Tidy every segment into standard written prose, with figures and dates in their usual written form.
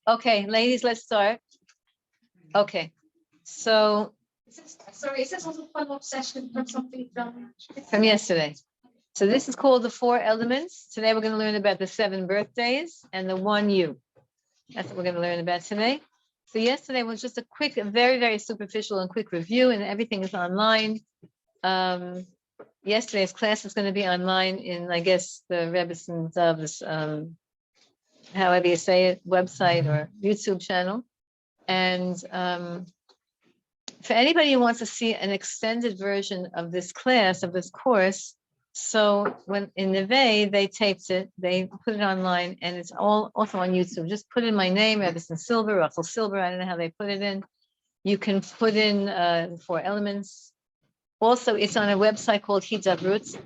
Okay, ladies, let's start. Okay, so Sorry, is this also a follow-up session from something from yesterday. So this is called the 4 elements. Today we're going to learn about the 7 birthdays and the 1 you. That's what we're going to learn about today. So yesterday was just a quick, very, very superficial and quick review, and everything is online. Yesterday's class is going to be online in, I guess, the Rebbe's Dove's, however you say it, website or YouTube channel. And for anybody who wants to see an extended version of this class, of this course, so when in Neve, they taped it, they put it online, and it's all also on YouTube. Just put in my name, Rochel Silber, Rochel Silber. I don't know how they put it in. You can put in 4 elements. Also, it's on a website called Hidabrut,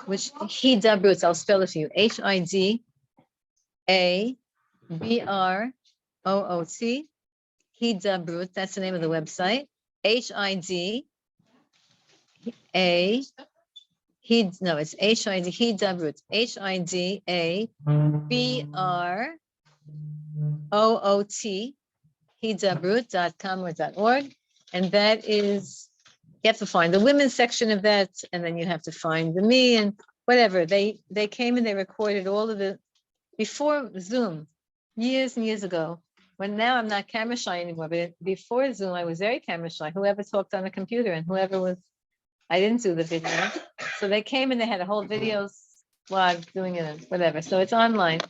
which Hidabrut, I'll spell it for you, HIDABROT, Hidabrut, that's the name of the website. HIDA, no, it's HID, Hidabrut, HIDABROT, Hidabrut.com or .org. And that is, you have to find the women's section of that, and then you have to find the me and whatever. They came and they recorded all of the, before Zoom, years and years ago. When now I'm not camera shy anymore, but before Zoom, I was very camera shy. Whoever talked on a computer and whoever was, I didn't do the video. So they came and they had a whole video blog doing it, and whatever. So it's online.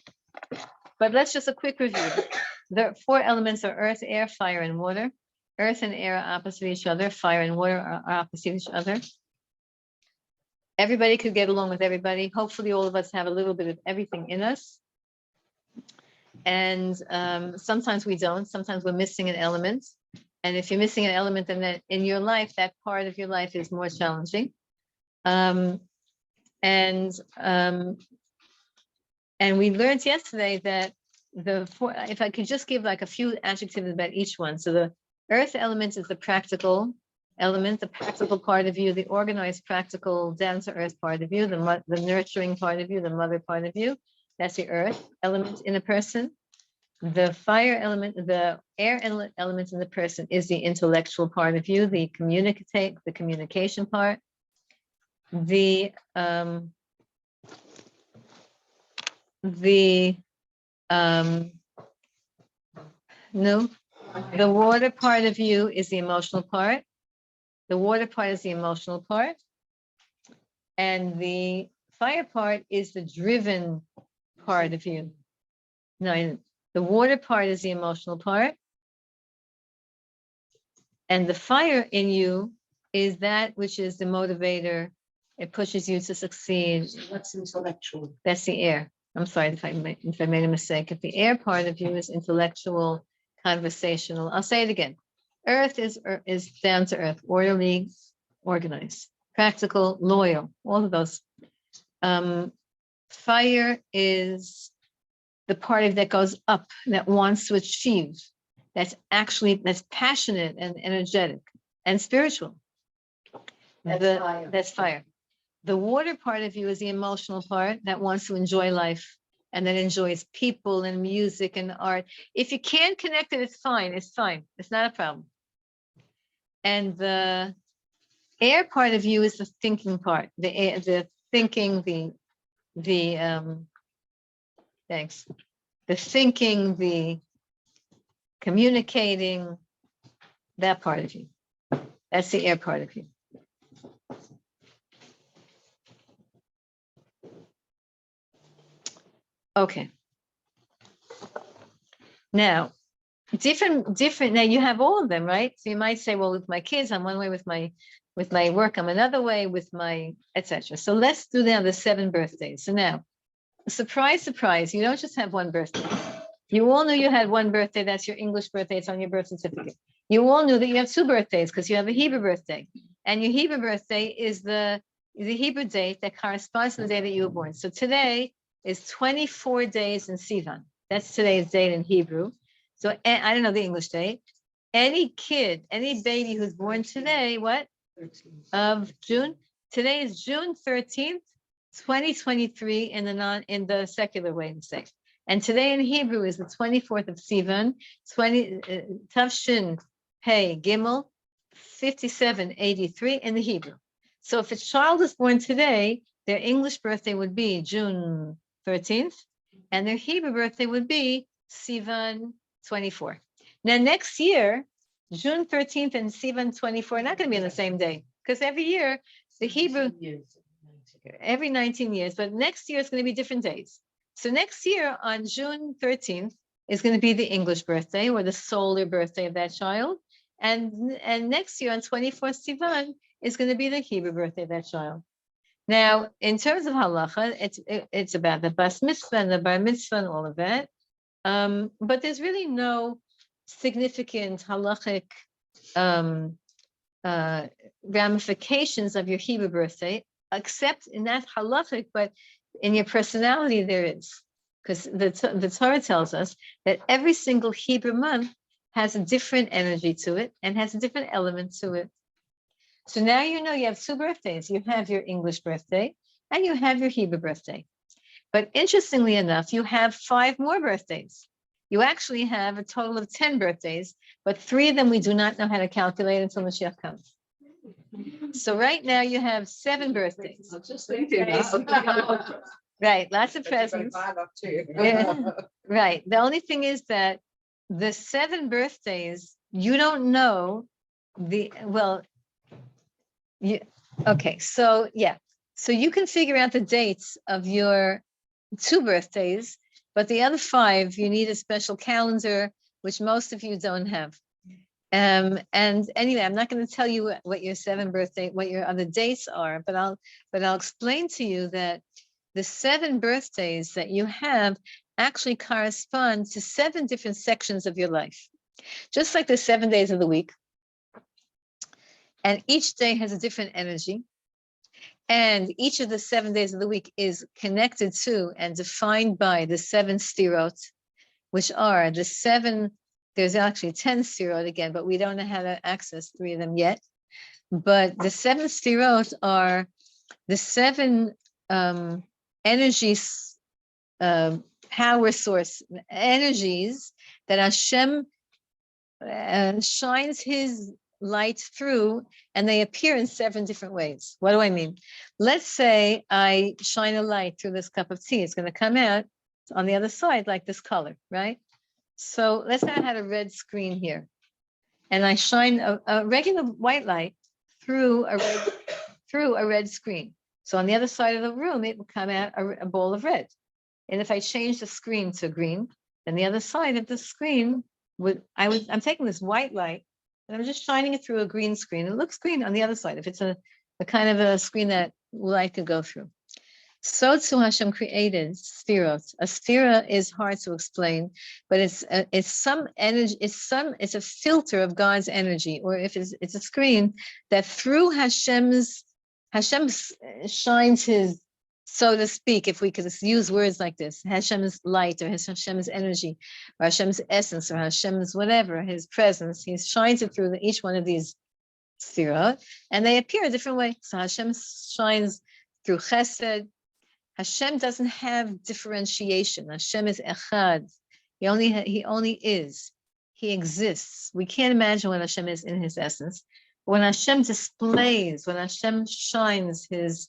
But let's just a quick review. The 4 elements are earth, air, fire, and water. Earth and air are opposite each other. Fire and water are opposite each other. Everybody could get along with everybody. Hopefully all of us have a little bit of everything in us. And sometimes we don't. Sometimes we're missing an element. And if you're missing an element in that in your life, that part of your life is more challenging. And we learned yesterday that the 4, if I could just give like a few adjectives about each one. So the earth element is the practical element, the practical part of you, the organized, practical, down-to-earth part of you, the nurturing part of you, the mother part of you. That's the earth element in a person. The fire element, the air element in the person is the intellectual part of you, the communication part. The water part of you is the emotional part. The water part is the emotional part. And the fire part is the driven part of you. No, the water part is the emotional part. And the fire in you is that which is the motivator. It pushes you to succeed. What's intellectual? That's the air. I'm sorry if I made a mistake. If the air part of you is intellectual, conversational, I'll say it again. Earth is down to earth, orderly, organized, practical, loyal, all of those. Fire is the part of that goes up, that wants to achieve, that's passionate and energetic and spiritual. That's fire. The water part of you is the emotional part that wants to enjoy life and that enjoys people and music and art. If you can't connect it, it's fine. It's fine. It's not a problem. And the air part of you is the thinking part, the thinking, the thinking, the communicating, that part of you. That's the air part of you. Okay. Now, different. Now you have all of them, right? So you might say, well, with my kids, I'm one way. With my work, I'm another way. With my etc. So let's do now the 7 birthdays. So now, surprise, surprise, you don't just have one birthday. You all knew you had one birthday. That's your English birthday. It's on your birth certificate. You all knew that you have 2 birthdays because you have a Hebrew birthday, and your Hebrew birthday is the Hebrew date that corresponds to the day that you were born. So today is 24 days in Sivan. That's today's date in Hebrew. So I don't know the English date. Any kid, any baby who's born today, what? 13th of June. Today is June 13th, 2023 in the secular way to say. And today in Hebrew is the 24th of Sivan, Tavshin Pei Gimel, 5783 in the Hebrew. So if a child is born today, their English birthday would be June 13th, and their Hebrew birthday would be Sivan 24. Now next year, June 13th and Sivan 24 are not going to be on the same day, because every year the Hebrew, every 19 years, but next year it's going to be different days. So next year on June 13th is going to be the English birthday or the solar birthday of that child. And next year on 24th Sivan is going to be the Hebrew birthday of that child. Now, in terms of halacha, it's about the bas mitzvah and the bar mitzvah and all of that. But there's really no significant halachic ramifications of your Hebrew birthday, except in that halachic, but in your personality there is. Because the Torah tells us that every single Hebrew month has a different energy to it and has a different element to it. So now you know you have two birthdays. You have your English birthday and you have your Hebrew birthday. But interestingly enough, you have 5 more birthdays. You actually have a total of 10 birthdays, but 3 of them we do not know how to calculate until Mashiach comes. So right now you have 7 birthdays. Right, lots of presents. Yeah, right. The only thing is that the 7 birthdays, you don't know okay, so yeah. So you can figure out the dates of your 2 birthdays, but the other 5, you need a special calendar, which most of you don't have. And anyway, I'm not going to tell you what your 7th birthday, what your other dates are, but I'll explain to you that the 7 birthdays that you have actually correspond to 7 different sections of your life. Just like the 7 days of the week. And each day has a different energy. And each of the 7 days of the week is connected to and defined by the 7 stirot, which are the 7, there's actually 10 stirot again, but we don't know how to access 3 of them yet. But the 7 stirot are the 7 energies, power source energies that Hashem shines his light through, and they appear in 7 different ways. What do I mean? Let's say I shine a light through this cup of tea. It's going to come out on the other side like this color, right? So let's say I had a red screen here, and I shine a regular white light through a red screen. So on the other side of the room, it will come out a ball of red. And if I change the screen to green, then the other side of the screen I'm taking this white light and I'm just shining it through a green screen. It looks green on the other side if it's a kind of a screen that light could go through. So too Hashem created sphirot. A sphera is hard to explain, but it's some energy. It's a filter of God's energy, or if it's a screen that through Hashem shines his, so to speak, if we could use words like this, Hashem's light or Hashem's energy or Hashem's essence or Hashem's whatever, his presence, he shines it through each one of these sphirot, and they appear a different way. So Hashem shines through chesed. Hashem doesn't have differentiation. Hashem is echad. He only is. He exists. We can't imagine what Hashem is in his essence. When Hashem displays, when Hashem shines his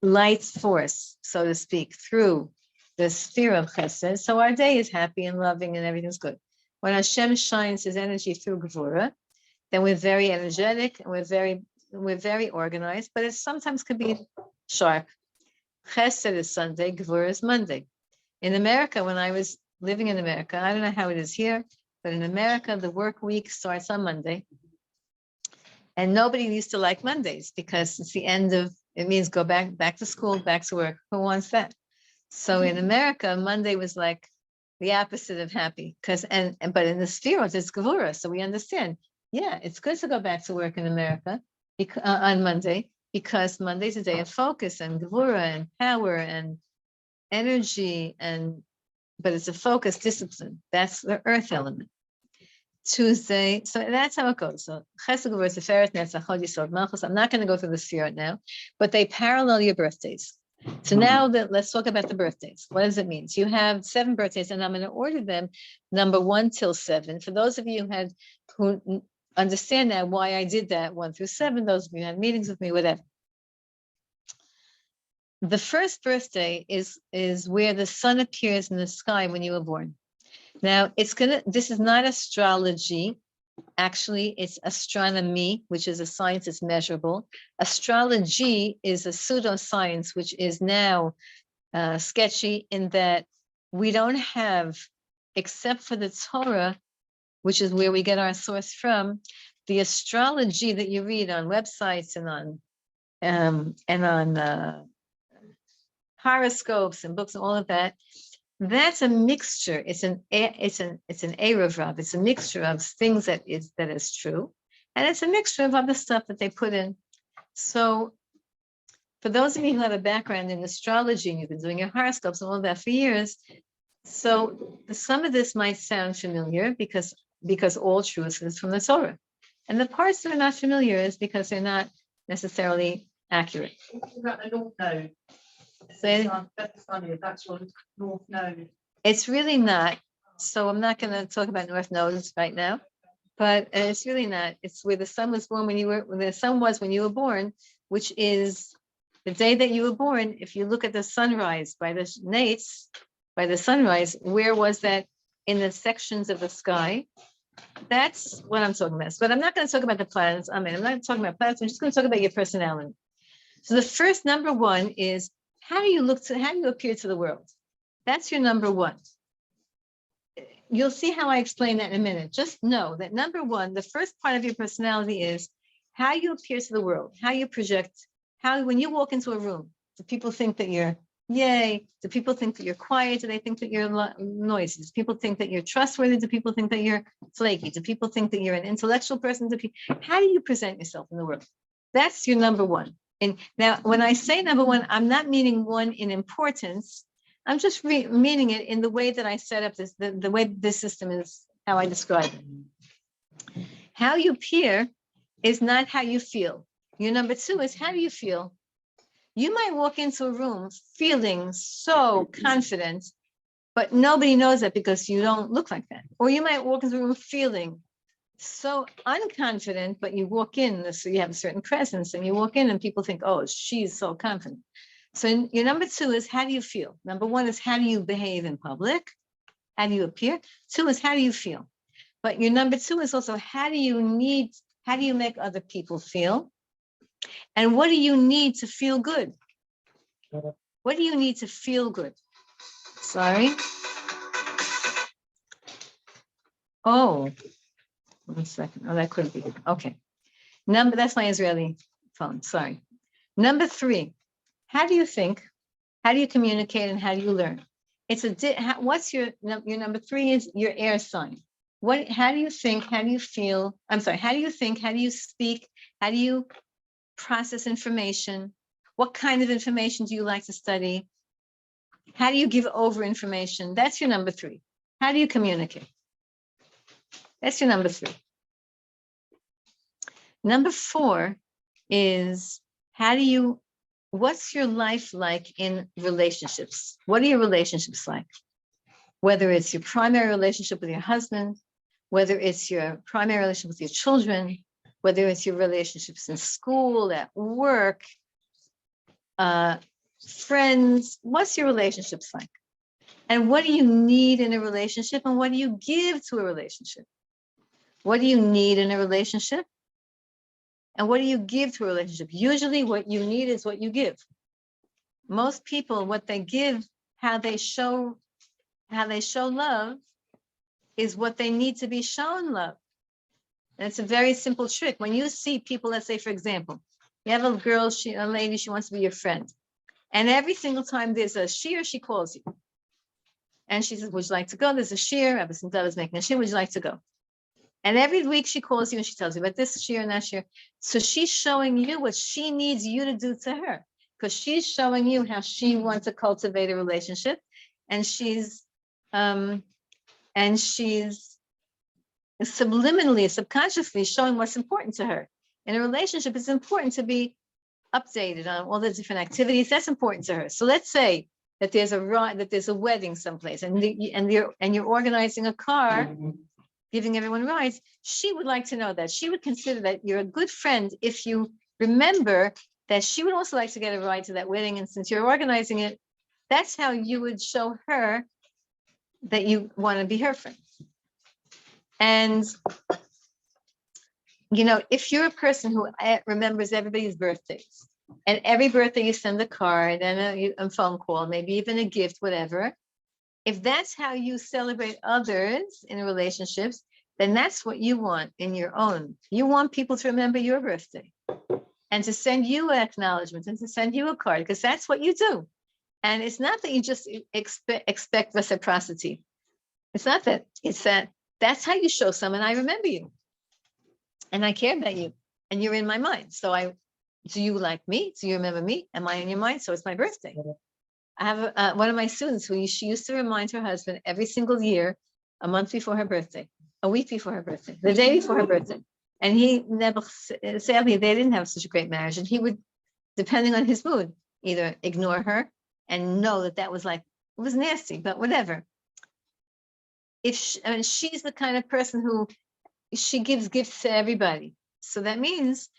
light force, so to speak, through the sphere of chesed, so our day is happy and loving and everything's good. When Hashem shines his energy through gevura, then we're very energetic and we're very organized, but it sometimes could be sharp. Chesed is Sunday, gevura is Monday. In America, when I was living in America, I don't know how it is here, but in America, the work week starts on Monday. And nobody used to like Mondays because it's the end of, it means go back to school, back to work. Who wants that? So in America, Monday was like the opposite of happy, but in the spheros, it's gevura. So we understand, yeah, it's good to go back to work in America on Monday, because Monday's a day of focus and gevura and power and energy, but it's a focus discipline. That's the earth element. Tuesday, so that's how it goes. So Chesed, Gevura, Tiferet, Netzach, Hod, Yisod, Malchus. I'm not going to go through the sphere now, but they parallel your birthdays. So now that let's talk about the birthdays. What does it mean? So you have 7 birthdays, and I'm going to order them number 1 till 7. For those of you who understand now why I did that 1 through 7, those of you who had meetings with me, whatever. The first birthday is where the sun appears in the sky when you were born. Now this is not astrology. Actually, it's astronomy, which is a science that's measurable. Astrology is a pseudoscience, which is now sketchy in that we don't have, except for the Torah, which is where we get our source from, the astrology that you read on websites and on horoscopes and books and all of that. That's a mixture. It's an Erev Rav. It's a mixture of things that is true, and it's a mixture of other stuff that they put in. So, for those of you who have a background in astrology and you've been doing your horoscopes and all that for years, so some of this might sound familiar because all truth is from the Torah, and the parts that are not familiar is because they're not necessarily accurate. That's what North Node. It's really not. So I'm not going to talk about North Nodes right now, but it's really not. It's where the sun was born when you were born, which is the day that you were born. If you look at the sunrise by the nates, by the sunrise, where was that in the sections of the sky? That's what I'm talking about. But I'm not going to talk about the planets. I'm not talking about planets. I'm just going to talk about your personality. So the first number 1 is how do you appear to the world? That's your number 1. You'll see how I explain that in a minute. Just know that number 1, the first part of your personality is how you appear to the world, how you project, when you walk into a room, do people think that you're yay? Do people think that you're quiet? Do they think that you're noisy? Do people think that you're trustworthy? Do people think that you're flaky? Do people think that you're an intellectual person? How do you present yourself in the world? That's your number 1. And now, when I say number 1, I'm not meaning 1 in importance. I'm just meaning it in the way that I set up this, the way this system is, how I describe it. How you appear is not how you feel. Your number 2 is how do you feel? You might walk into a room feeling so confident, but nobody knows that because you don't look like that. Or you might walk into a room feeling so unconfident, but you walk in, so you have a certain presence, and you walk in and people think, oh, she's so confident. So your number 2 is how do you feel? Number 1 is how do you behave in public? How do you appear? 2 is how do you feel? But your number 2 is also how do you make other people feel? And what do you need to feel good? What do you need to feel good? Sorry. Oh. 1 second. Oh, that couldn't be. Okay. That's my Israeli phone. Sorry. Number 3. How do you think? How do you communicate? And how do you learn? What's your number 3 is your air sign. How do you think? How do you feel? I'm sorry. How do you think? How do you speak? How do you process information? What kind of information do you like to study? How do you give over information? That's your number 3. How do you communicate? That's your number 3. Number 4 is what's your life like in relationships? What are your relationships like? Whether it's your primary relationship with your husband, whether it's your primary relationship with your children, whether it's your relationships in school, at work, friends, what's your relationships like? And what do you need in a relationship, and what do you give to a relationship? What do you need in a relationship? And what do you give to a relationship? Usually what you need is what you give. Most people, what they give, how they show love is what they need to be shown love. And it's a very simple trick. When you see people, let's say, for example, you have a girl, a lady, she wants to be your friend. And every single time there's a she or she calls you. And she says, would you like to go? There's a shear. Ever since I was making a shear, would you like to go? And every week she calls you and she tells you about this shear and that shear. So she's showing you what she needs you to do to her, because she's showing you how she wants to cultivate a relationship. And she's subliminally, subconsciously showing what's important to her. In a relationship, it's important to be updated on all the different activities. That's important to her. So let's say that there's a wedding someplace, and you're organizing a car, giving everyone rides. She would like to know that. She would consider that you're a good friend if you remember that she would also like to get a ride to that wedding. And since you're organizing it, that's how you would show her that you want to be her friend. And, if you're a person who remembers everybody's birthdays, and every birthday you send a card and a phone call, maybe even a gift, whatever, if that's how you celebrate others in relationships, then that's what you want in your own. You want people to remember your birthday and to send you an acknowledgement and to send you a card, because that's what you do. And it's not that you just expect reciprocity. It's not that. It's that that's how you show someone, I remember you and I care about you and you're in my mind. So do you like me? Do you remember me? Am I in your mind? So it's my birthday. I have one of my students who she used to remind her husband every single year, a month before her birthday, a week before her birthday, the day before her birthday. And he never, sadly, they didn't have such a great marriage. And he would, depending on his mood, either ignore her and know that was like, it was nasty, but whatever. She's the kind of person who she gives gifts to everybody. So that means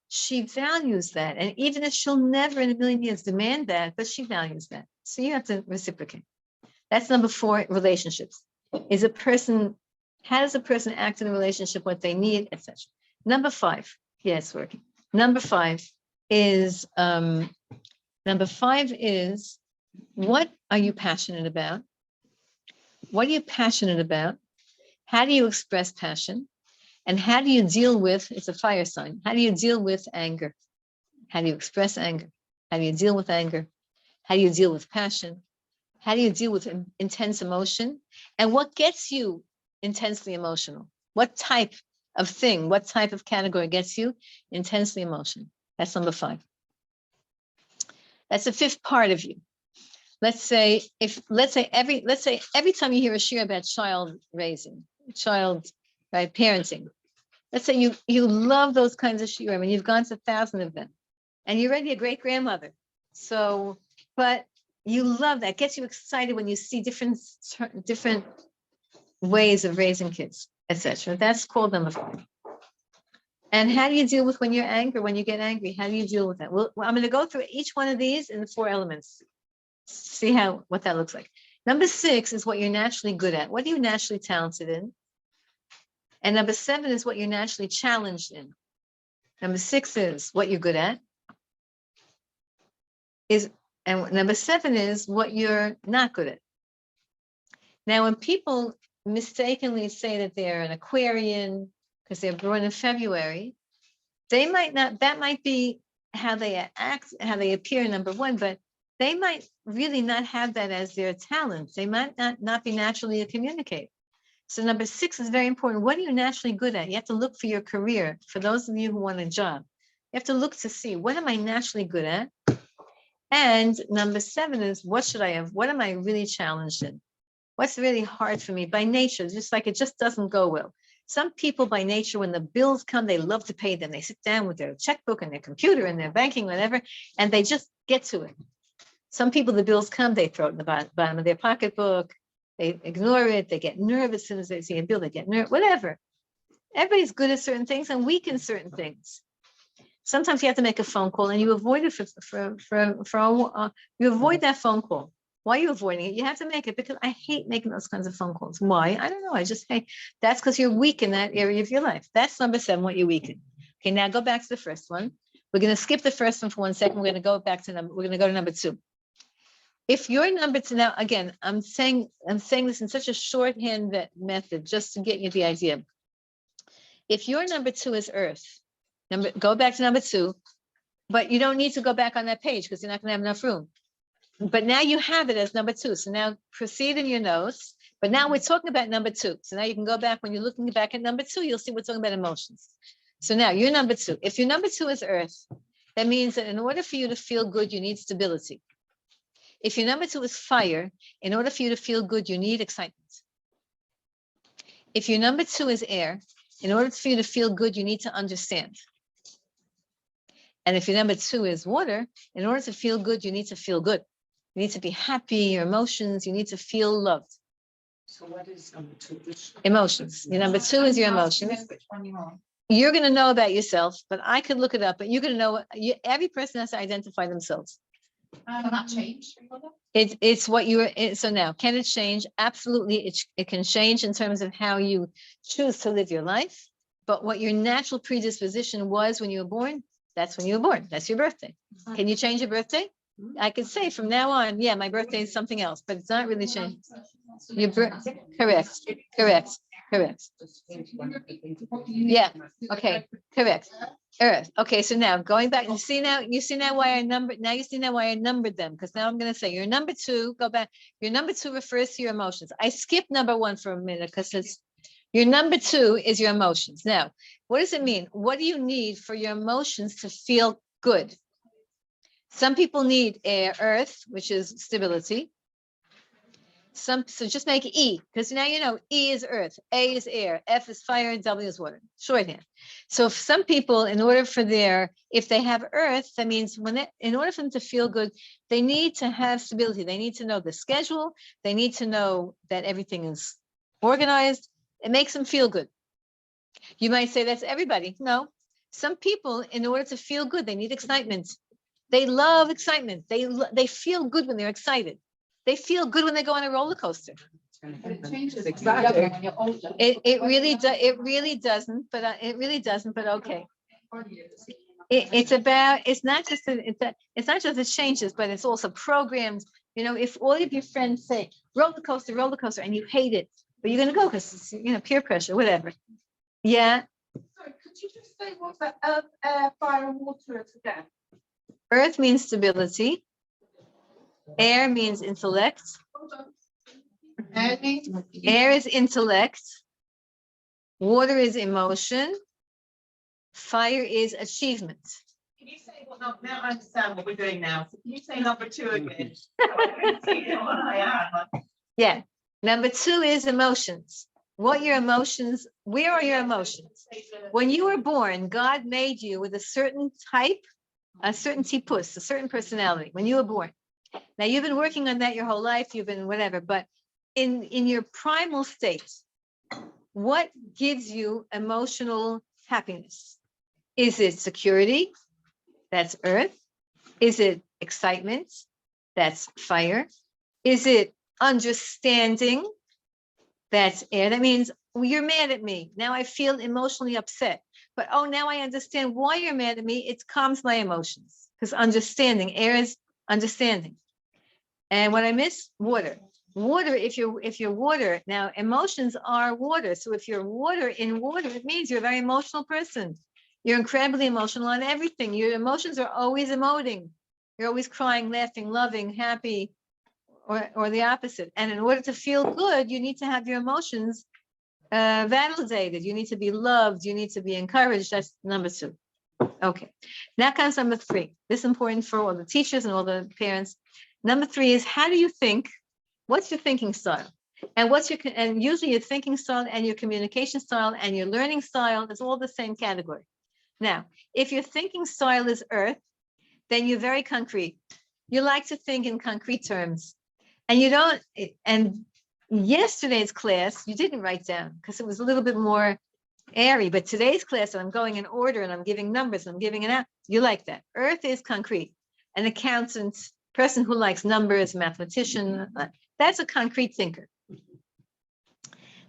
she values that. And even if she'll never in a million years demand that, but she values that. So you have to reciprocate. That's number 4, relationships. How does a person act in a relationship, what they need, etc. Number 5, yeah, it's working. Number 5 is, what are you passionate about? What are you passionate about? How do you express passion? And how do you deal with, it's a fire sign, how do you deal with anger? How do you express anger? How do you deal with anger? How do you deal with passion? How do you deal with intense emotion? And what gets you intensely emotional? What type of thing, what type of category gets you intensely emotional? That's number 5. That's the 5th part of you. Let's say every time you hear a share about child raising, parenting, let's say you love those kinds of shiurim and you've gone to 1,000 of them and you're already a great grandmother. So, but you love that, gets you excited when you see different ways of raising kids, etc. That's called number 5. And how do you deal with when you're angry, when you get angry? How do you deal with that? Well, I'm going to go through each one of these in the 4 elements. See what that looks like. Number 6 is what you're naturally good at. What are you naturally talented in? And number 7 is what you're naturally challenged in. Number 6 is what you're good at. And number 7 is what you're not good at. Now, when people mistakenly say that they're an Aquarian because they're born in February, that might be how they act, how they appear, number 1, but they might really not have that as their talent. They might not be naturally a communicator. So number 6 is very important. What are you naturally good at? You have to look for your career. For those of you who want a job, you have to look to see, what am I naturally good at? And number 7 is, what should I have? What am I really challenged in? What's really hard for me by nature? Just like it just doesn't go well. Some people by nature, when the bills come, they love to pay them. They sit down with their checkbook and their computer and their banking, whatever, and they just get to it. Some people, the bills come, they throw it in the bottom of their pocketbook. They ignore it. They get nervous as soon as they see a bill. They get nervous, whatever. Everybody's good at certain things and weak in certain things. Sometimes you have to make a phone call and you avoid it you avoid that phone call. Why are you avoiding it? You have to make it because I hate making those kinds of phone calls. Why? I don't know. I just hate. That's because you're weak in that area of your life. That's number 7, what you're weak in. Okay, now go back to the first one. We're going to skip the first one for 1 second. We're going to go back to we're going to go to number 2. If you're number 2, now again, I'm saying this in such a shorthand method just to get you the idea. If your number 2 is Earth, go back to number 2, but you don't need to go back on that page because you're not going to have enough room. But now you have it as number 2. So now proceed in your notes. But now we're talking about number 2. So now you can go back when you're looking back at number 2, you'll see we're talking about emotions. So now you're number 2. If your number 2 is Earth, that means that in order for you to feel good, you need stability. If your number 2 is fire, in order for you to feel good, you need excitement. If your number 2 is air, in order for you to feel good, you need to understand. And if your number 2 is water, in order to feel good, you need to feel good. You need to be happy, your emotions, you need to feel loved. So what is number 2? Emotions. Your number 2 is your emotions. Which one you are? You're going to know about yourself, but I could look it up, but you're going to know, every person has to identify themselves. Can that change? It's what you are. So now, can it change? Absolutely. It can change in terms of how you choose to live your life. But what your natural predisposition was when you were born, that's when you were born. That's your birthday. Can you change your birthday? I could say from now on, yeah, my birthday is something else, but it's not really changing. Your birth, correct. Yeah. Okay. Correct. Earth. Okay. So now going back, you see now why I numbered. Now you see now why I numbered them, because now I'm going to say your number 2. Go back. Your number 2 refers to your emotions. I skipped number 1 for a minute because it's your number 2 is your emotions. Now, what does it mean? What do you need for your emotions to feel good? Some people need earth, which is stability. So just make E, because now you know E is earth, A is air, F is fire, W is water, shorthand. So if some people, in order for if they have earth, that means in order for them to feel good, they need to have stability. They need to know the schedule. They need to know that everything is organized. It makes them feel good. You might say that's everybody. No, some people, in order to feel good, they need excitement. They love excitement. They feel good when they're excited. They feel good when they go on a roller coaster. But it changes exactly when you're older. It really doesn't. But okay. It's not just it changes, but it's also programs. You know, if all of your friends say roller coaster, and you hate it, but you're gonna go because it's peer pressure, whatever. Yeah. Sorry, could you just say what the earth, air, fire, and water is again? Earth means stability. Air means intellect. Hold on. Air means Air is intellect. Water is emotion. Fire is achievement. Can you say what now I understand what we're doing now. So can you say number 2 again? Yeah. Number 2 is emotions. Where are your emotions? When you were born, God made you with a certain type, a certain tipus, a certain personality when you were born. Now you've been working on that your whole life, you've been whatever, but in your primal state, what gives you emotional happiness? Is it security? That's earth. Is it excitement? That's fire. Is it understanding? That's air. That means you're mad at me. Now I feel emotionally upset. But now I understand why you're mad at me. It calms my emotions. Because understanding, air is understanding. And what I miss, water. Water, if you're water, now emotions are water. So if you're water, it means you're a very emotional person. You're incredibly emotional on everything. Your emotions are always emoting. You're always crying, laughing, loving, happy, or the opposite. And in order to feel good, you need to have your emotions validated. You need to be loved. You need to be encouraged. That's number 2. Okay. Now comes number 3. This is important for all the teachers and all the parents. Number 3 is, how do you think? What's your thinking style? And usually your thinking style and your communication style and your learning style is all the same category. Now, if your thinking style is earth, then you're very concrete. You like to think in concrete terms. And you don't, and yesterday's class, you didn't write down because it was a little bit more airy, but today's class, I'm going in order and I'm giving numbers and I'm giving it out. You like that. Earth is concrete. An accountant, person who likes numbers, mathematician, that's a concrete thinker.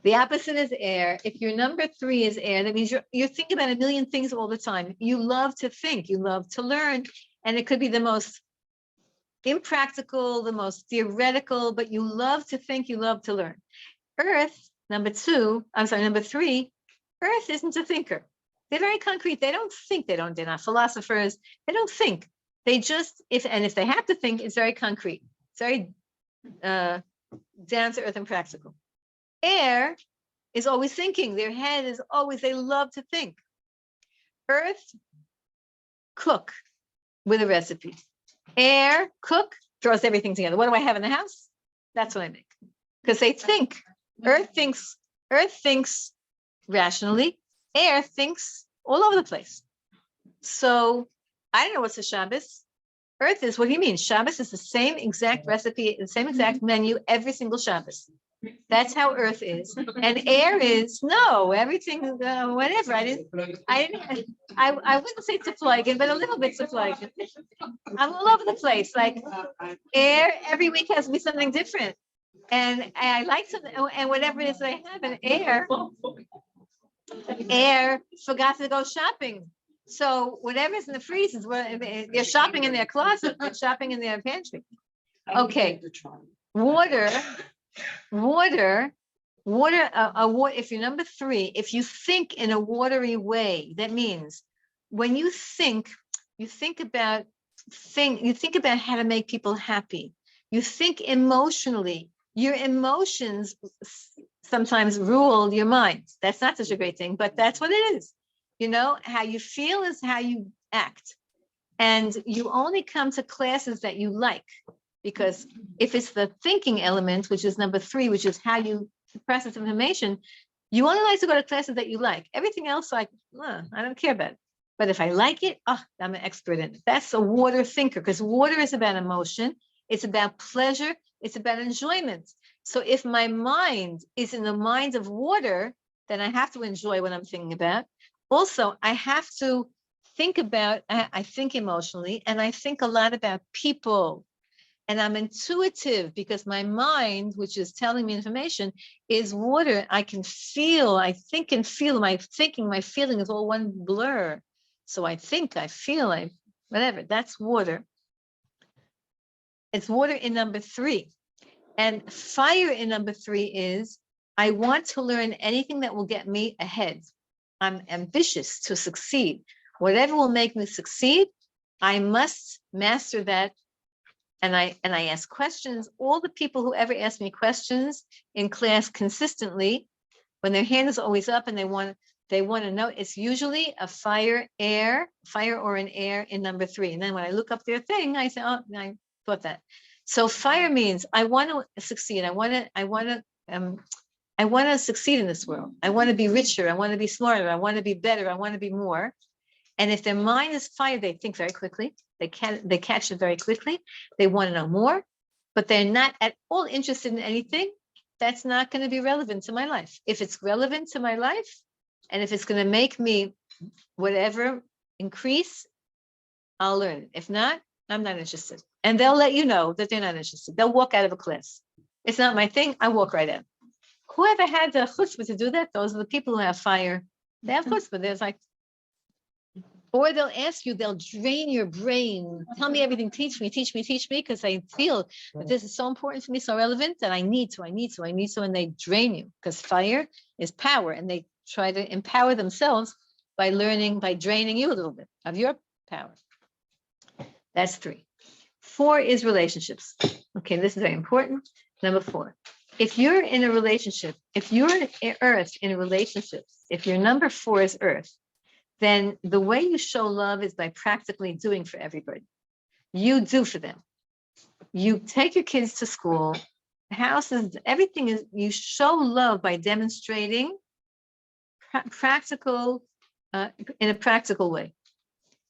The opposite is air. If your number 3 is air, that means you're thinking about a million things all the time. You love to think, you love to learn, and it could be the most impractical, the most theoretical, but you love to think, you love to learn. Earth, number 3, Earth isn't a thinker. They're very concrete. They don't think, they're not philosophers. They don't think. They just, if they have to think, it's very concrete. It's very down to earth and practical. Air is always thinking. Their head is always, they love to think. Earth, cook with a recipe. Air, cook, throws everything together. What do I have in the house? That's what I make. Because they think. Earth thinks rationally. Air thinks all over the place. So I don't know what's a Shabbos. Earth is, what do you mean? Shabbos is the same exact recipe, the same exact menu every single Shabbos. That's how Earth is. And air is, no, everything, whatever. I wouldn't say zerflogen, but a little bit zerflogen. I'm all over the place. Like air, every week has to be something different. And I like something, and whatever it is that I have, and air forgot to go shopping. So whatever's in the freezer is where they're shopping in their closet, they're shopping in their pantry. Okay. Water. If you're number 3, if you think in a watery way, that means when you think about how to make people happy. You think emotionally. Your emotions sometimes rule your mind. That's not such a great thing, but that's what it is. You know, how you feel is how you act. And you only come to classes that you like, because if it's the thinking element, which is number 3, which is how you process information, you only like to go to classes that you like. Everything else, like, I don't care about it. But if I like it, I'm an expert in it. That's a water thinker, because water is about emotion. It's about pleasure. It's about enjoyment. So if my mind is in the mind of water, then I have to enjoy what I'm thinking about. Also, I have to think about, I think emotionally, and I think a lot about people. And I'm intuitive because my mind, which is telling me information, is water. I can feel, I think and feel. My thinking, my feeling is all one blur. So I think, I feel, whatever. That's water. It's water in number 3. And fire in number 3 is, I want to learn anything that will get me ahead. I'm ambitious to succeed. Whatever will make me succeed, I must master that. And I ask questions. All the people who ever ask me questions in class consistently, when their hand is always up and they want to know, it's usually a fire or an air in number 3. And then when I look up their thing, I say, oh, I thought that. So fire means I want to succeed. I want to succeed in this world. I want to be richer. I want to be smarter. I want to be better. I want to be more. And if their mind is fire, they think very quickly. They catch it very quickly. They want to know more, but they're not at all interested in anything that's not going to be relevant to my life. If it's relevant to my life, and if it's going to make me whatever increase, I'll learn. If not, I'm not interested. And they'll let you know that they're not interested. They'll walk out of a class. It's not my thing. I walk right out. Whoever had the chutzpah to do that, those are the people who have fire. They have chutzpah. There's like, or they'll ask you, they'll drain your brain. Tell me everything, teach me, because they feel that this is so important for me, so relevant that I need to, and they drain you, because fire is power, and they try to empower themselves by draining you a little bit of your power. That's 3. 4 is relationships. Okay, this is very important. Number 4, if you're in a relationship, if you're Earth in relationships, if your number 4 is Earth, then the way you show love is by practically doing for everybody. You do for them. You take your kids to school, houses, everything is, you show love by demonstrating practical, in a practical way.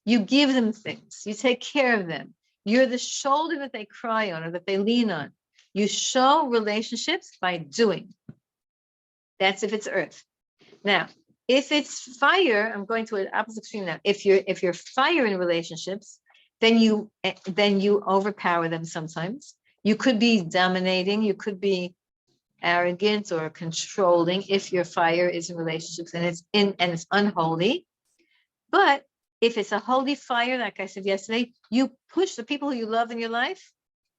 You give them things, you take care of them. You're the shoulder that they cry on or that they lean on. You show relationships by doing. That's if it's Earth. Now, if it's fire, I'm going to an opposite extreme now. If you're fire in relationships, then you overpower them sometimes. You could be dominating, you could be arrogant or controlling if your fire is in relationships and it's unholy. But if it's a holy fire, like I said yesterday, you push the people who you love in your life,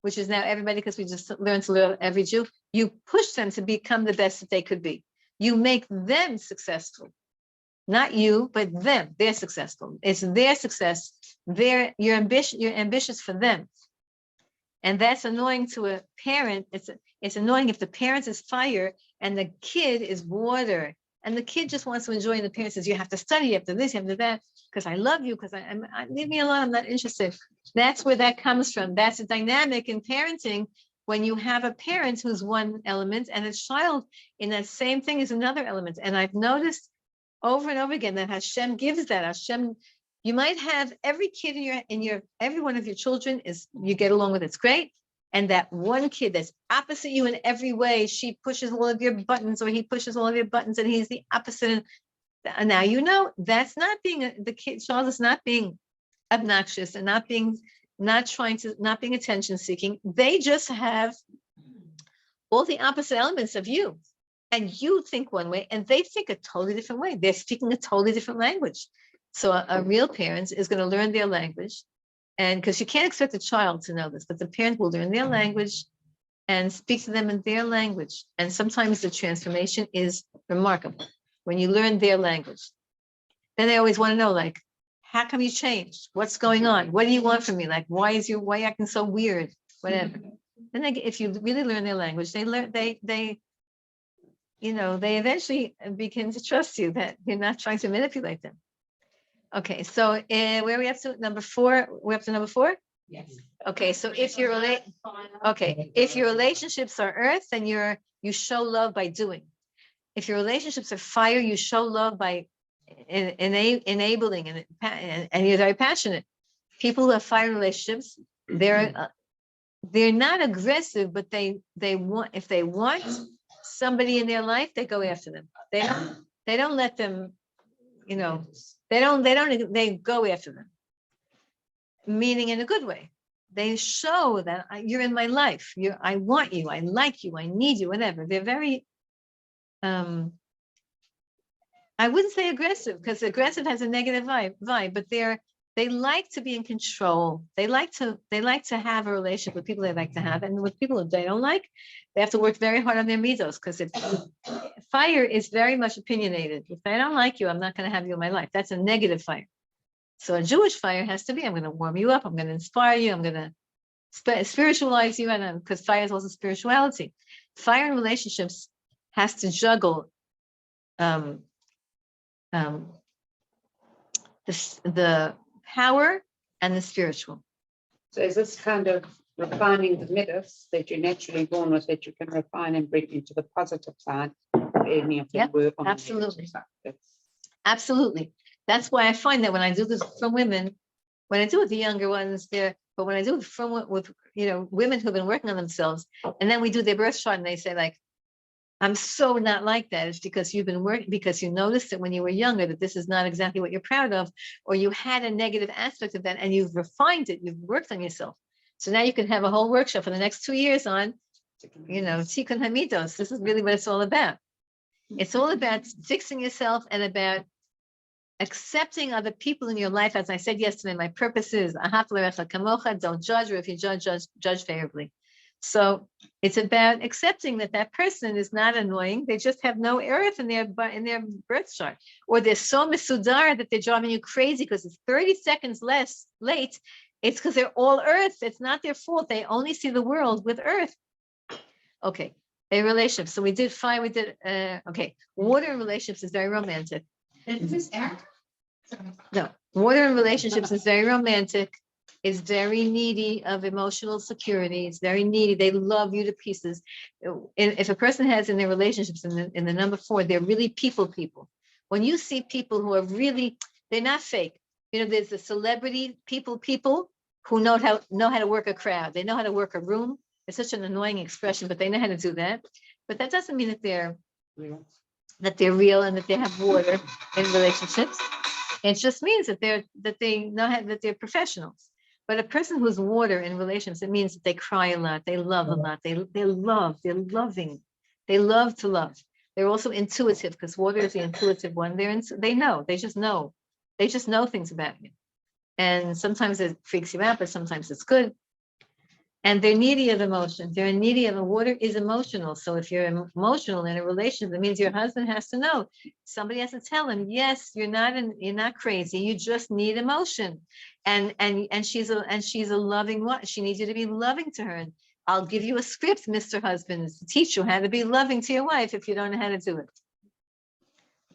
which is now everybody, because we just learned to love every Jew, you push them to become the best that they could be. You make them successful. Not you, but them. They're successful. It's their success. You're ambitious for them. And that's annoying to a parent. It's annoying if the parent is fire and the kid is water. And the kid just wants to enjoy, and the parent says, you have to study, you have to this, you have to that, because I love you, because leave me alone, I'm not interested. That's where that comes from. That's a dynamic in parenting. When you have a parent who's one element and a child in that same thing is another element. And I've noticed over and over again that Hashem gives that. Hashem You might have every kid every one of your children you get along with, it's great. And that one kid that's opposite you in every way, she pushes all of your buttons or he pushes all of your buttons and he's the opposite. And now, that's not child is not being obnoxious and not being attention seeking. They just have all the opposite elements of you. And you think one way and they think a totally different way. They're speaking a totally different language. So a real parent is going to learn their language. And because you can't expect a child to know this, but the parent will learn their language and speak to them in their language. And sometimes the transformation is remarkable when you learn their language. Then they always want to know, like, how come you changed? What's going on? What do you want from me? Like, why are you acting so weird? Whatever. Then if you really learn their language, they eventually begin to trust you, that you're not trying to manipulate them. Okay, so where are we up to? Number 4? We're up to number 4? Yes. Okay, so if your relationships are earth, then you show love by doing. If your relationships are fire, you show love by enabling and you're very passionate. People who have fire relationships, they're not aggressive, but they want, if they want somebody in their life, they go after them. They don't let them, they go after them, meaning in a good way. They show that you're in my life. I want you. I like you. I need you. Whatever. They're very, I wouldn't say aggressive, because aggressive has a negative vibe. But they like to be in control. They like to have a relationship with people they like to have, and with people that they don't like, they have to work very hard on their midos, because fire is very much opinionated. If I don't like you, I'm not going to have you in my life. That's a negative fire. So a Jewish fire has to be, I'm going to warm you up. I'm going to inspire you. I'm going to spiritualize you. And because fire is also spirituality. Fire in relationships has to juggle the power and the spiritual. So is this kind of refining the midas that you're naturally born with, that you can refine and bring into the positive side of any of the work on absolutely. The negative side? Absolutely. That's why I find that when I do this from women, when I do it with the younger ones, but when I do it with women who've been working on themselves, and then we do their birth chart and they say, like, I'm so not like that. It's because you've been working, because you noticed that when you were younger, that this is not exactly what you're proud of, or you had a negative aspect of that and you've refined it, you've worked on yourself. So now you can have a whole workshop for the next 2 years on, Tikkun Hamidos. This is really what it's all about. It's all about fixing yourself and about accepting other people in your life. As I said yesterday, my purpose is ahat l'recha kamocha, don't judge, or if you judge favorably. So it's about accepting that person is not annoying. They just have no earth in their birth chart, or they're so misudar that they're driving you crazy because it's 30 seconds less late. It's because they're all earth. It's not their fault. They only see the world with earth. Okay, a relationship. So we did fire. We did water in relationships is very romantic. Is this air? No, water in relationships is very romantic. It's very needy of emotional security. It's very needy. They love you to pieces. If a person has in their relationships in the number 4, they're really people. When you see people who are really, they're not fake. There's the celebrity people who know how to work a crowd. They know how to work a room. It's such an annoying expression, but they know how to do that. But that doesn't mean that they're real and that they have water in relationships. It just means that they know that they're professionals. But a person who's water in relationships, it means that they cry a lot, they love a lot, they're loving, they love to love. They're also intuitive, because water is the intuitive one. They just know things about you. And sometimes it freaks you out, but sometimes it's good. And they're needy of emotion. Water is emotional. So if you're emotional in a relationship, it means your husband has to know. Somebody has to tell him, yes, you're not crazy. You just need emotion. And she's a loving one. She needs you to be loving to her. And I'll give you a script, Mr. Husband, to teach you how to be loving to your wife if you don't know how to do it.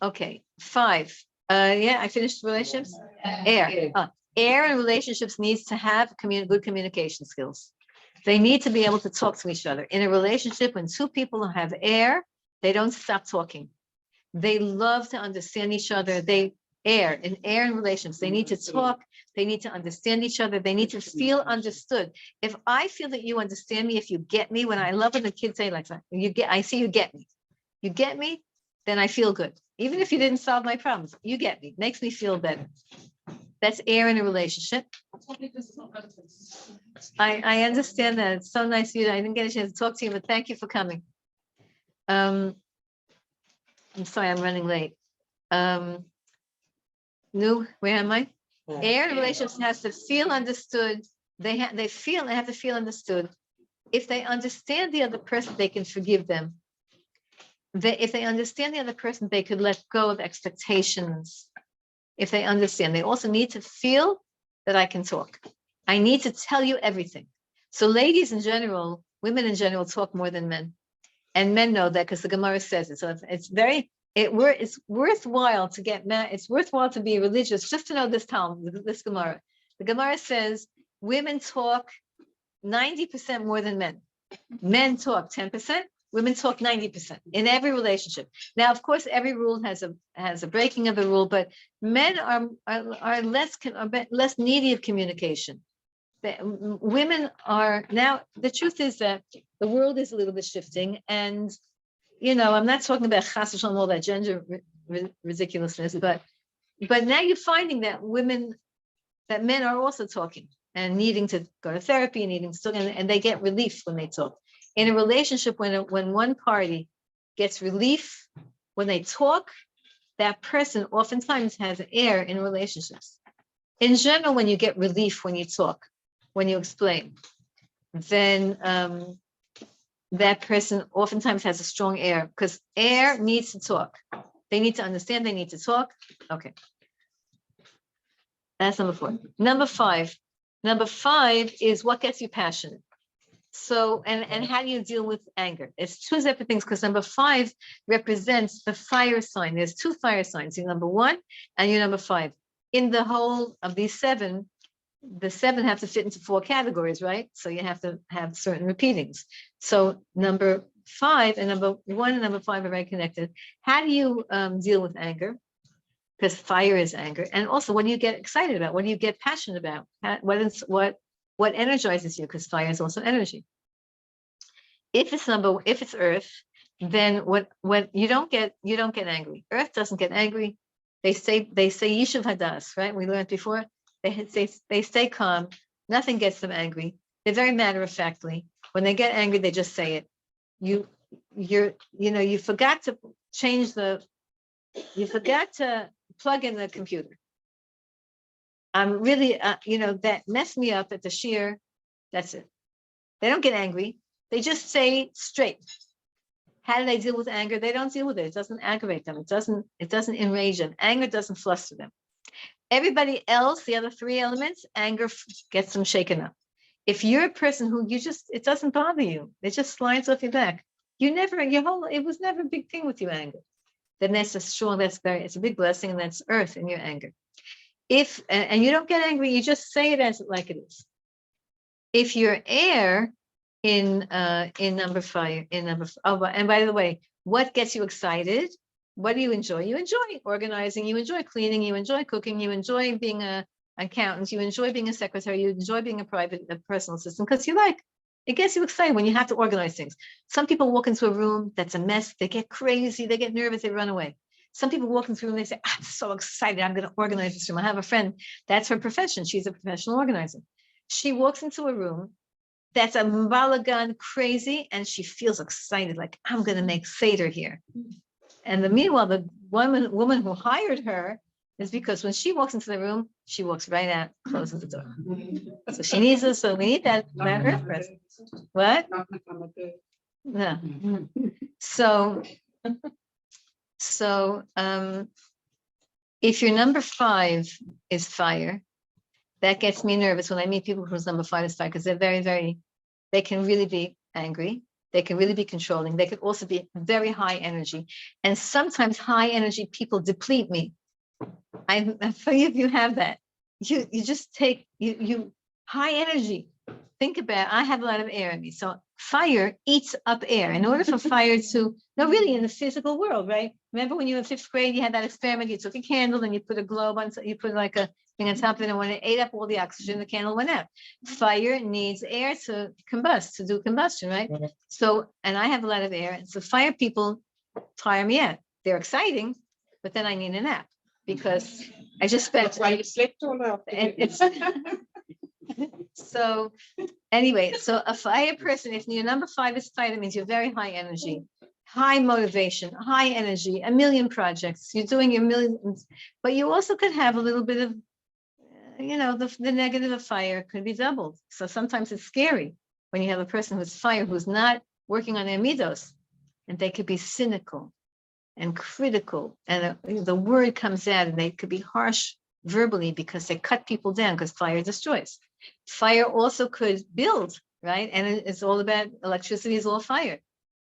Okay, 5. I finished relationships. Air. Air in relationships needs to have good communication skills. They need to be able to talk to each other. In a relationship, when 2 people have air, they don't stop talking. They love to understand each other. They air in relationships. They need to talk. They need to understand each other. They need to feel understood. If I feel that you understand me, if you get me, when I love when the kids say like that, I see you get me. You get me, then I feel good. Even if you didn't solve my problems, you get me. Makes me feel better. That's air in a relationship. I understand that. It's so nice of you. I didn't get a chance to talk to you, but thank you for coming. I'm sorry, I'm running late. Where am I? Air in relationships has to feel understood. They have to feel understood. If they understand the other person, they can forgive them. If they understand the other person, they could let go of expectations. If they understand, they also need to feel that I can talk. I need to tell you everything. So ladies in general, women in general talk more than men. And men know that because the Gemara says it. So it's worthwhile to get mad. It's worthwhile to be religious just to know this Talmud, this Gemara. The Gemara says women talk 90% more than men. Men talk 10%. Women talk 90% in every relationship. Now, of course, every rule has a breaking of the rule, but men are less needy of communication. Women are now. The truth is that the world is a little bit shifting, and I'm not talking about chas v'shalom, all that gender ridiculousness, but now you're finding that men are also talking and needing to go to therapy, needing to talk, and they get relief when they talk. In a relationship, when one party gets relief when they talk, that person oftentimes has air in relationships. In general, when you get relief when you talk, when you explain, then that person oftentimes has a strong air, because air needs to talk. They need to understand, they need to talk. Okay. That's number 4. Number five is what gets you passionate. So, and how do you deal with anger? It's 2 separate things, because number 5 represents the fire sign. There's 2 fire signs, you're number 1 and you're number 5. In the whole of these 7, the 7 have to fit into 4 categories, right? So you have to have certain repeatings. So number 5 and number 1 and number 5 are very connected. How do you deal with anger? Because fire is anger. And also, what do you get excited about? What do you get passionate about? What energizes you? Because fire is also energy. If it's earth, then what you don't get angry. Earth doesn't get angry. They say Yishuv Hadas, right? We learned before. They stay calm. Nothing gets them angry. They're very matter of factly. When they get angry, they just say it. You forgot to plug in the computer. I'm really, that messed me up at the shear. That's it. They don't get angry. They just say straight. How do they deal with anger? They don't deal with it. It doesn't aggravate them. It doesn't enrage them. Anger doesn't fluster them. Everybody else, the other 3 elements, anger gets them shaken up. If you're a person who it doesn't bother you, it just slides off your back. It was never a big thing with you, anger. Then it's a big blessing, and that's earth in your anger. And you don't get angry, you just say it as like it is. If you're air in number 5, and by the way, what gets you excited? What do you enjoy? You enjoy organizing, you enjoy cleaning, you enjoy cooking, you enjoy being an accountant, you enjoy being a secretary, you enjoy being a personal assistant, because it gets you excited when you have to organize things. Some people walk into a room that's a mess, they get crazy, they get nervous, they run away. Some people walk into a room, they say, I'm so excited, I'm going to organize this room. I have a friend, that's her profession. She's a professional organizer. She walks into a room that's a balagan, crazy, and she feels excited, like, I'm going to make Seder here. And meanwhile, the woman who hired her is because when she walks into the room, she walks right out, closes the door. So she needs us. So we need that earth presence. What? Yeah. So if your number 5 is fire, that gets me nervous when I meet people whose number 5 is fire, because they're very, very, they can really be angry. They can really be controlling. They could also be very high energy. And sometimes high energy people deplete me. I'm afraid if you have that. You just take, you high energy. think about, I have a lot of air in me. So fire eats up air. In order for fire to, no, really in the physical world, right? Remember when you were in 5th grade, you had that experiment, you took a candle and you put a globe on, so you put like a thing on top of it, and when it ate up all the oxygen, the candle went out. Fire needs air to combust, to do combustion, right? So, and I have a lot of air. And so fire people tire me out. They're exciting, but then I need a nap because I just spent. That's why you slept all out. And it's so anyway, so a fire person, if your number 5 is fire, that means you're very high energy, high motivation, high energy, a million projects, you're doing your millions, but you also could have a little bit of, the negative of fire could be doubled. So sometimes it's scary when you have a person who's fire, who's not working on their midos, and they could be cynical and critical, and the word comes out and they could be harsh verbally because they cut people down, because fire destroys. Fire also could build, right? And it's all about, electricity is all fire.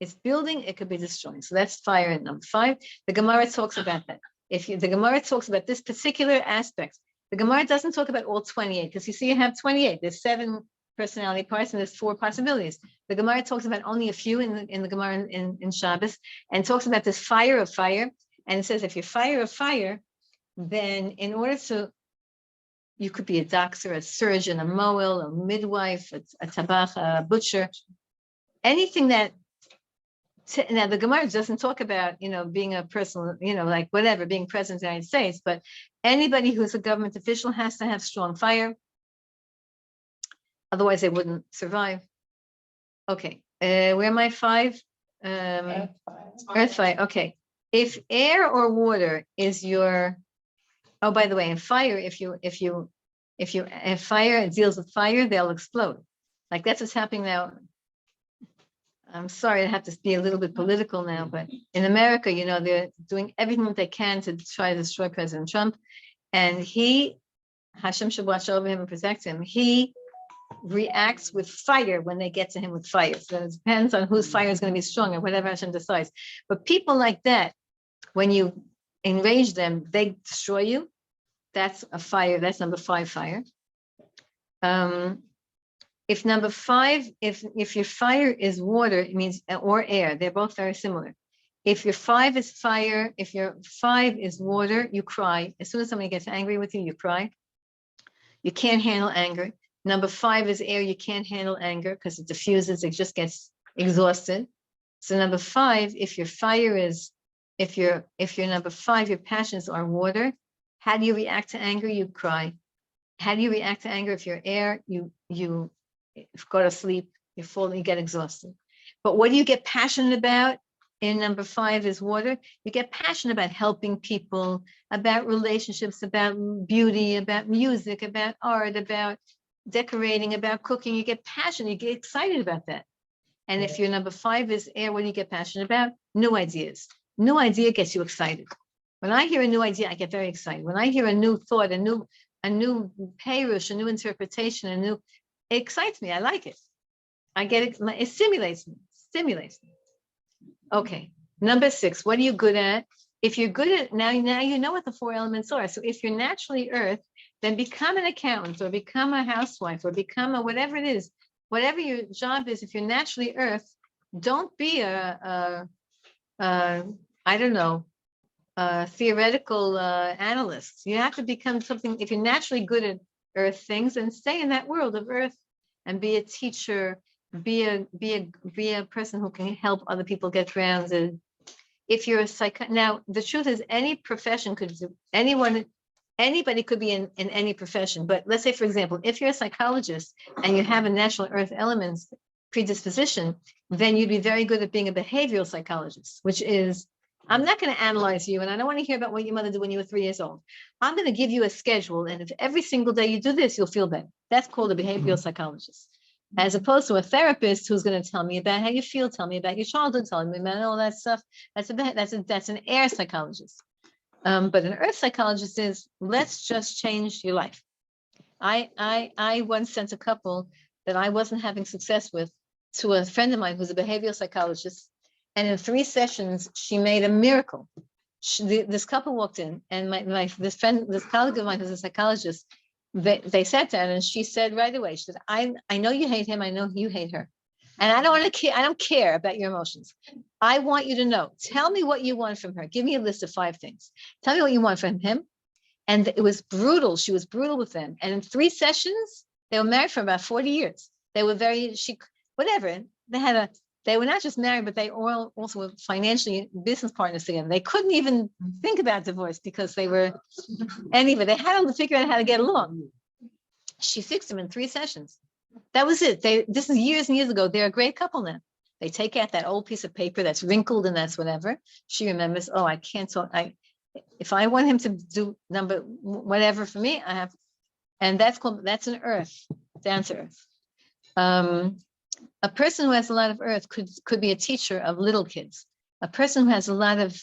It's building, it could be destroying. So that's fire in number 5. The Gemara talks about that. The Gemara talks about this particular aspect. The Gemara doesn't talk about all 28, because you see you have 28. There's 7 personality parts and there's 4 possibilities. The Gemara talks about only a few in the Gemara in Shabbos, and talks about this fire of fire. And it says if you're fire of fire, then in order to, you could be a doctor, a surgeon, a moel, a midwife, a tabach, a butcher, anything that, now the Gemara doesn't talk about, being a person, like whatever, being president of the United States, but anybody who's a government official has to have strong fire. Otherwise they wouldn't survive. Okay, where am I? 5? Earth fire, okay. If air or water is your, oh, by the way, in fire, if fire deals with fire, they'll explode. Like that's what's happening now. I'm sorry, I have to be a little bit political now, but in America, they're doing everything that they can to try to destroy President Trump. And Hashem should watch over him and protect him. He reacts with fire when they get to him with fire. So it depends on whose fire is going to be stronger, whatever Hashem decides. But people like that, when you enrage them, they destroy you. That's a fire. That's number 5 fire. If number 5, if your fire is water, it means, or air, they're both very similar. If your 5 is fire, if your 5 is water, you cry. As soon as somebody gets angry with you, you cry. You can't handle anger. Number 5 is air. You can't handle anger because it diffuses. It just gets exhausted. So number 5, if your fire is, if you're number 5, your passions are water. How do you react to anger? You cry. How do you react to anger? If you're air, you go to sleep, you fall, you get exhausted. But what do you get passionate about? In number 5 is water. You get passionate about helping people, about relationships, about beauty, about music, about art, about decorating, about cooking. You get passionate, you get excited about that. And if your number 5 is air, what do you get passionate about? New ideas. New idea gets you excited. When I hear a new idea, I get very excited. When I hear a new thought, a new perush, a new interpretation, it excites me. I like it. I get it. It stimulates me. Okay. Number 6. What are you good at? If you're good at now you know what the 4 elements are. So if you're naturally earth, then become an accountant or become a housewife or become a whatever it is, whatever your job is. If you're naturally earth, don't be a theoretical analyst. You have to become something. If you're naturally good at earth things, then stay in that world of earth and be a teacher, be a person who can help other people get grounded. If you're a now the truth is any profession could do, anybody could be in any profession. But let's say, for example, if you're a psychologist and you have a natural earth elements predisposition, then you'd be very good at being a behavioral psychologist, which is, I'm not going to analyze you, and I don't want to hear about what your mother did when you were 3 years old. I'm going to give you a schedule, and if every single day you do this, you'll feel better. That's called a behavioral psychologist, as opposed to a therapist who's going to tell me about how you feel, tell me about your childhood, tell me about all that stuff. That's an air psychologist. But an earth psychologist is, let's just change your life. I once sent a couple that I wasn't having success with to a friend of mine who's a behavioral psychologist. And in 3 sessions, she made a miracle. This couple walked in, and this colleague of mine who's a psychologist they sat down and she said right away, she said, I know you hate him. I know you hate her. And I don't want to care. I don't care about your emotions. I want you to know, tell me what you want from her. Give me a list of 5 things. Tell me what you want from him. And it was brutal. She was brutal with them. And in 3 sessions, they were married for about 40 years. They were whatever. They were not just married, but they all also were financially business partners together. They couldn't even think about divorce because they were, anyway, they had to figure out how to get along. She fixed them in 3 sessions. That was it. This is years and years ago. They're a great couple now. They take out that old piece of paper that's wrinkled and that's whatever. She remembers, oh, I can't talk. If I want him to do whatever for me, I have, and that's an earth, down to earth. A person who has a lot of earth could be a teacher of little kids. A person who has a lot of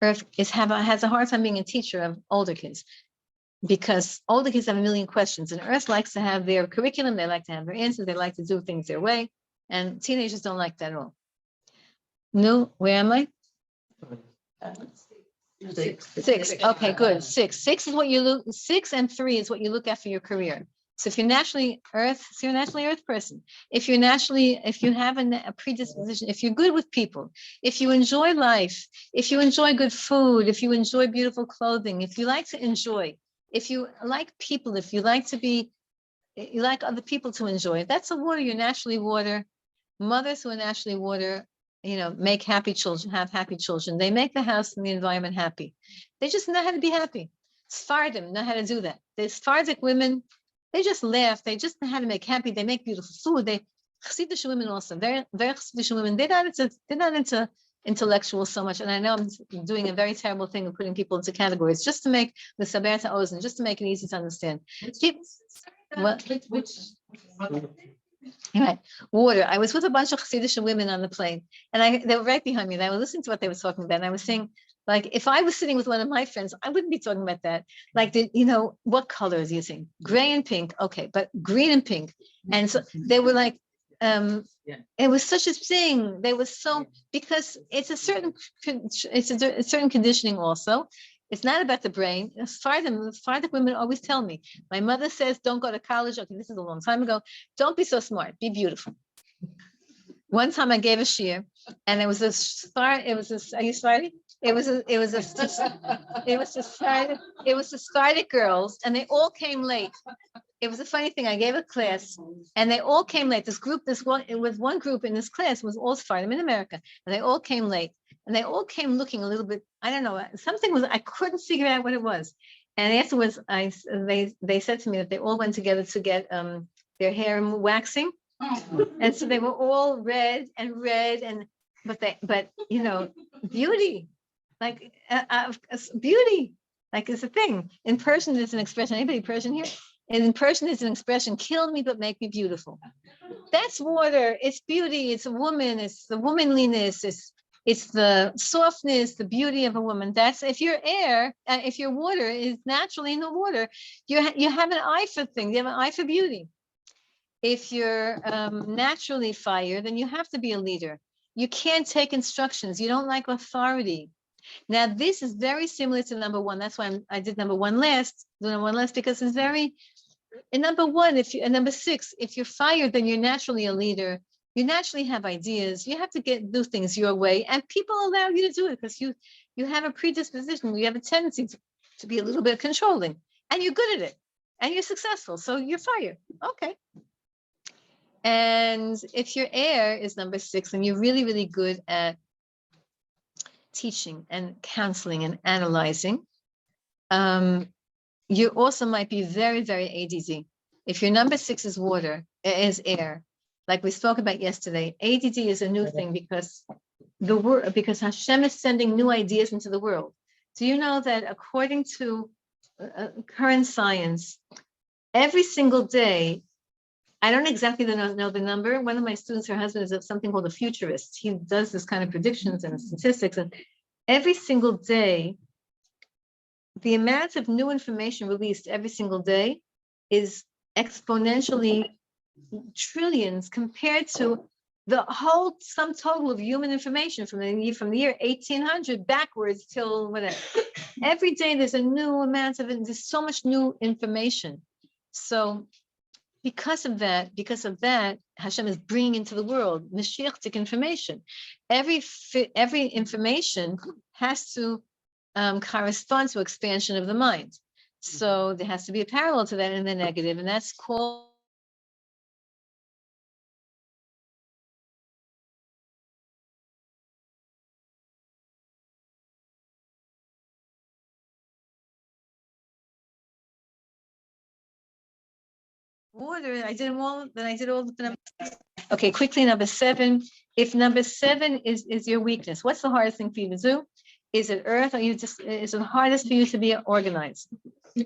earth has a hard time being a teacher of older kids, because older kids have a million questions, and earth likes to have their curriculum. They like to have their answers. They like to do things their way, and teenagers don't like that at all. No, where am I? 6. Okay, good. 6. 6 is what you look. 6 and 3 is what you look at for your career. So if you're naturally earth, so you're a naturally earth person. If you have a predisposition, if you're good with people, if you enjoy life, if you enjoy good food, if you enjoy beautiful clothing, if you like to enjoy, if you like people, if you like you like other people to enjoy, that's a water. You're naturally water. Mothers who are naturally water, make happy children, have happy children. They make the house and the environment happy. They just know how to be happy. Sephardim know how to do that. The Sephardic women, they just laugh. They just know how to make happy. They make beautiful food. Chassidish women also, very Chassidish women. They're not into intellectuals so much. And I know I'm doing a very terrible thing of putting people into categories just to make the Saberta Ozen, just to make it easy to understand. Right. Water. I was with a bunch of Chassidish women on the plane, and they were right behind me, and I was listening to what they were talking about. And I was saying, like, if I was sitting with one of my friends, I wouldn't be talking about that. Like, what color is using? Gray and pink. Okay, but green and pink. And so they were like, it was such a thing. They were so, because it's a certain conditioning also. It's not about the brain. Sephardic women always tell me, my mother says, don't go to college. Okay, this is a long time ago. Don't be so smart. Be beautiful. One time I gave a shiur, and it was a are you Sephardic? It was the Sephardic girls, and they all came late. It was a funny thing. I gave a class, and they all came late. It was one group in this class was all Sephardim in America, and they all came late. And they all came looking a little bit, I don't know, I couldn't figure out what it was. And afterwards, they said to me that they all went together to get their hair waxing. And so they were all red, but beauty, like beauty, like it's a thing. In Persian, there's an expression. Anybody Persian here? And in Persian, there's an expression: "Kill me, but make me beautiful." That's water. It's beauty. It's a woman. It's the womanliness. It's the softness, the beauty of a woman. That's if your air, if your water is naturally in the water, you have an eye for things. You have an eye for beauty. If you're naturally fire, then you have to be a leader. You can't take instructions. You don't like authority. Now, this is very similar to number 1. That's why I did number 1 last. Because it's very. In number 1, number 6, if you're fired, then you're naturally a leader. You naturally have ideas. You have to do things your way, and people allow you to do it because you have a predisposition. You have a tendency to be a little bit controlling, and you're good at it, and you're successful. So you're fired. Okay. And if your air is number 6, and you're really, really good at teaching and counseling and analyzing, you also might be very, very ADD. If your number 6 is is air. Like we spoke about yesterday, ADD is a new thing because Hashem is sending new ideas into the world. Do you know that according to current science, every single day, I don't exactly know the number. One of my students, her husband is something called a futurist. He does this kind of predictions and statistics. And every single day, the amount of new information released every single day is exponentially trillions compared to the whole sum total of human information from the year 1800 backwards till whatever. Every day there's a new amount of it. There's so much new information. So because of that, Hashem is bringing into the world Mashiachic information. Every information has to correspond to expansion of the mind. So there has to be a parallel to that in the negative, and that's called water. I did them all, then I did all the numbers. Okay, quickly, number 7. If number 7 is your weakness, what's the hardest thing for you to do? Is it earth, or is it the hardest for you to be organized? Yeah.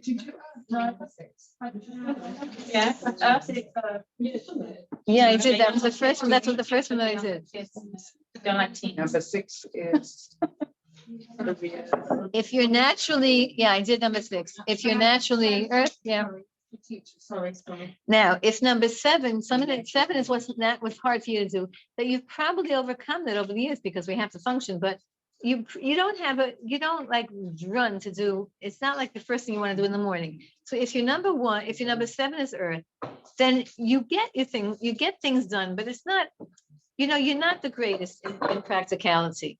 Yeah, I did. That was the first one. That's what the first one that I did. Number 6 is. If you're naturally, yeah, I did number 6. If you're naturally earth, yeah. Now, if number 7, some of that 7 is what's hard for you to do, that you've probably overcome that over the years because we have to function, but you don't like run to do, it's not like the first thing you want to do in the morning. So if you're number 1, if your number 7 is earth, then you get things done, but it's not, you're not the greatest in practicality.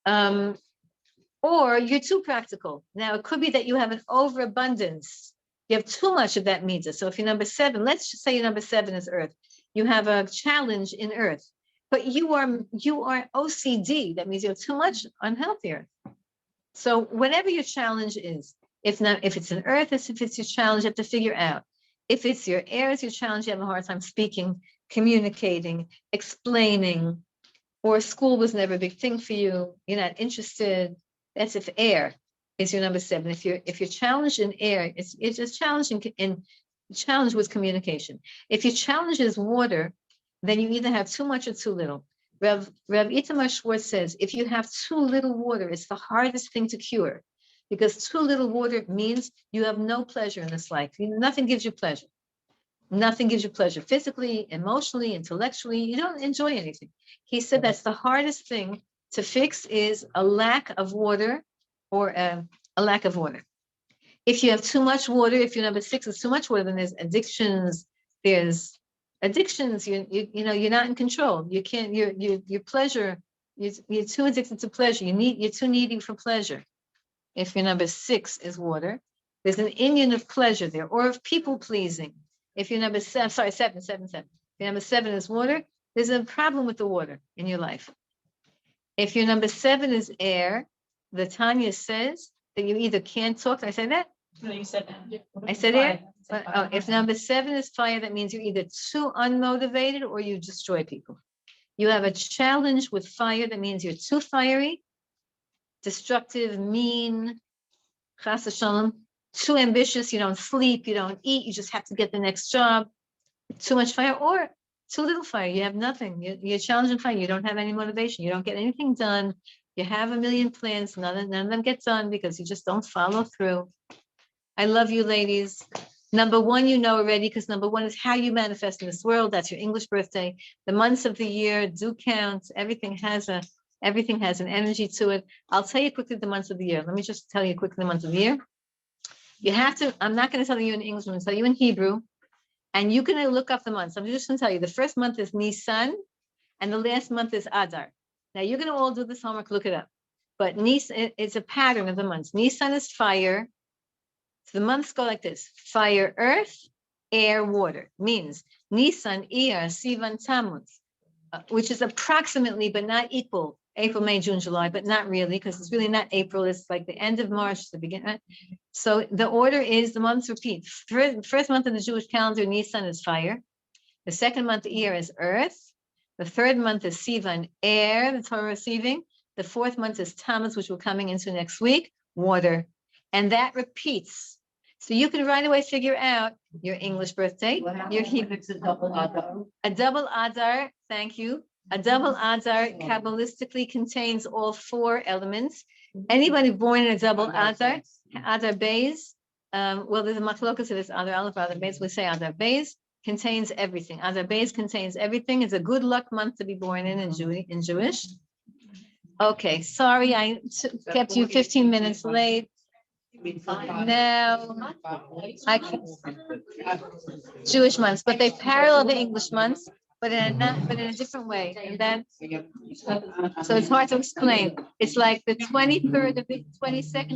Or you're too practical. Now, it could be that you have an overabundance. You have too much of that means. So if you're number 7, let's just say your number 7 is earth. You have a challenge in earth, but you are OCD. That means you have too much unhealthy earth. So whatever your challenge is, if it's an earth, if it's your challenge, you have to figure out. If it's your air, it's your challenge, you have a hard time speaking, communicating, explaining, or school was never a big thing for you, you're not interested. That's if air is your number 7. If you're challenged in air, it's just challenging in challenge with communication. If your challenge is water, then you either have too much or too little. Rev Itamar Schwartz says, if you have too little water, it's the hardest thing to cure, because too little water means you have no pleasure in this life. Nothing gives you pleasure. Nothing gives you pleasure physically, emotionally, intellectually. You don't enjoy anything. He said that's the hardest thing to fix is a lack of water, or a lack of water. If you have too much water, if your number 6 is too much water, then there's addictions. You're not in control. You can't. Your pleasure. You're too addicted to pleasure. You're too needy for pleasure. If your number 6 is water, there's an Indian of pleasure there, or of people pleasing. If your number 7, sorry, 7. If your number 7 is water, there's a problem with the water in your life. If your number 7 is air, the Tanya says that you either can't talk. Did I say that? No, you said that. I said air. If number 7 is fire, that means you're either too unmotivated or you destroy people. You have a challenge with fire. That means you're too fiery, destructive, mean, chas v'shalom, too ambitious. You don't sleep, you don't eat. You just have to get the next job. Too much fire, or too little fire. You have nothing. You're challenging fire. You don't have any motivation. You don't get anything done. You have a million plans. None of them get done because you just don't follow through. I love you, ladies. Number 1, you know already, because number 1 is how you manifest in this world. That's your English birthday. The months of the year do count. Everything has an energy to it. I'll tell you quickly the months of the year. Let me just tell you quickly the months of the year. You have to, I'm not going to tell you in English, I'm going to tell you in Hebrew. And you're going to look up the months. I'm just going to tell you, the first month is Nisan, and the last month is Adar. Now, you're going to all do this homework, look it up. But Nisan, it's a pattern of the months. Nisan is fire. So the months go like this: fire, earth, air, water. Means Nisan, Iyar, Sivan, Tammuz, which is approximately, but not equal, April, May, June, July, but not really, because it's really not April. It's like the end of March, the beginning. So the order is, the months repeat. First month of the Jewish calendar, Nisan, is fire. The second month, Iyar, is earth. The third month is Sivan, air, the Torah receiving. The fourth month is Tammuz, which we're coming into next week, water. And that repeats. So you can right away figure out your English birthday, your Hebrew. A double Adar, thank you. A double Adar Kabbalistically contains all 4 elements. Anybody born in a double Adar, Adar Beis, well, there's a machlokas, there's Adar Aleph, Adar Beis, we say Adar Beis contains everything. Adar Beis contains everything. It's a good luck month to be born in Jewish. Okay, sorry, I kept you 15 minutes late. No, I can, Jewish months, but they parallel the English months, but but in a different way. And then, so it's hard to explain. It's like the 23rd of the 22nd